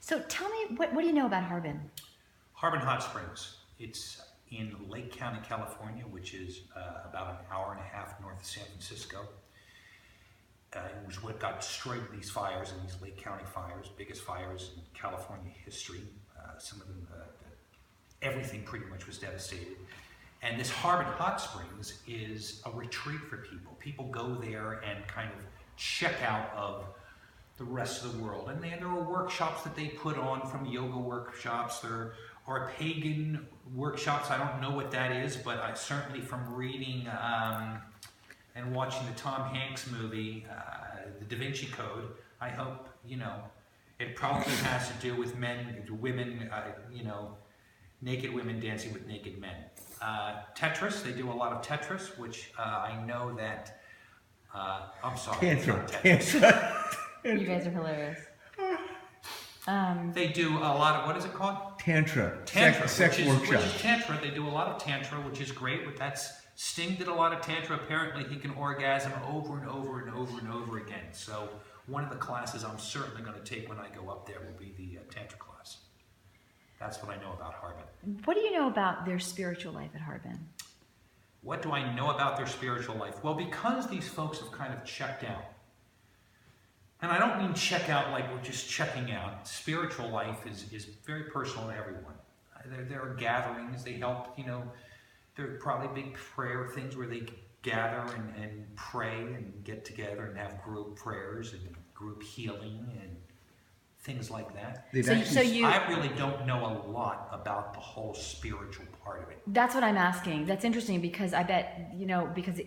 So tell me, what do you know about Harbin? Harbin Hot Springs. It's in Lake County, California, which is about an hour and a half north of San Francisco. It was what got destroyed in these fires, in these Lake County fires, biggest fires in California history. Some of them, everything pretty much was devastated. And this Harbin Hot Springs is a retreat for people. People go there and kind of check out of the rest of the world. And there are workshops that they put on, from yoga workshops. There are pagan workshops. I don't know what that is, but I certainly, from reading and watching the Tom Hanks movie, The Da Vinci Code, I hope, it probably has to do with women, naked women dancing with naked men. Tetris, they do a lot of Tetris, which I know that, I'm sorry. Tantra. You guys are hilarious. They do a lot of, what is it called? Tantra. Sex workshop. Which is Tantra. They do a lot of Tantra, which is great. But Sting did a lot of Tantra. Apparently he can orgasm over and over and over and over again. So one of the classes I'm certainly going to take when I go up there will be the Tantra class. That's what I know about Harbin. What do you know about their spiritual life at Harbin? What do I know about their spiritual life? Well, because these folks have kind of checked out, and I don't mean check out like we're just checking out. Spiritual life is very personal to everyone. There are gatherings, they help, there are probably big prayer things where they gather and pray and get together and have group prayers and group healing and things like that. I really don't know a lot about the whole spiritual part of it. That's what I'm asking. That's interesting because I bet, because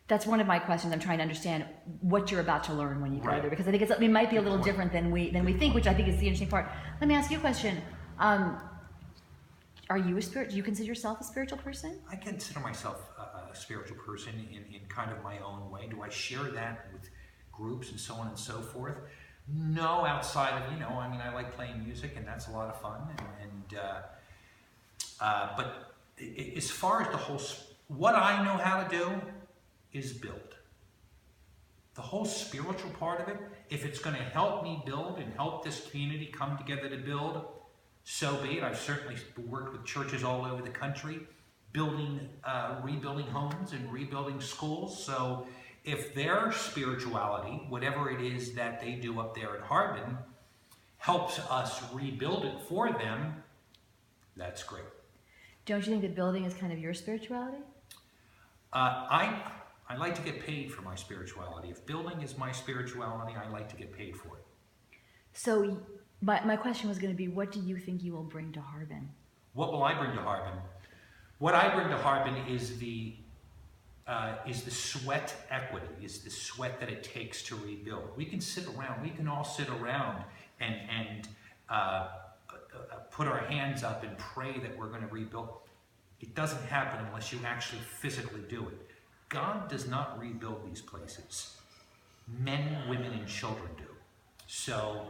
that's one of my questions. I'm trying to understand what you're about to learn when you go there, because I think it might be a little different than we think, which I think is the interesting part. Let me ask you a question. Are you do you consider yourself a spiritual person? I consider myself a spiritual person in kind of my own way. Do I share that with groups and so on and so forth? No, outside of, I like playing music, and that's a lot of fun. But as far as what I know how to do is build. The whole spiritual part of it, if it's going to help me build and help this community come together to build, so be it. I've certainly worked with churches all over the country, rebuilding homes and rebuilding schools. So if their spirituality, whatever it is that they do up there at Harbin, helps us rebuild it for them, that's great. Don't you think that building is kind of your spirituality? I like to get paid for my spirituality. If building is my spirituality, I like to get paid for it. So my question was going to be, what do you think you will bring to Harbin? What will I bring to Harbin? What I bring to Harbin is the sweat equity, is the sweat that it takes to rebuild. We can all sit around and put our hands up and pray that we're going to rebuild. It doesn't happen unless you actually physically do it. God does not rebuild these places. Men, women, and children do. So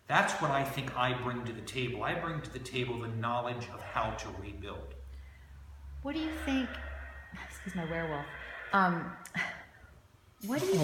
that's what I think I bring to the table. I bring to the table the knowledge of how to rebuild. What do you think? Excuse my werewolf. What do you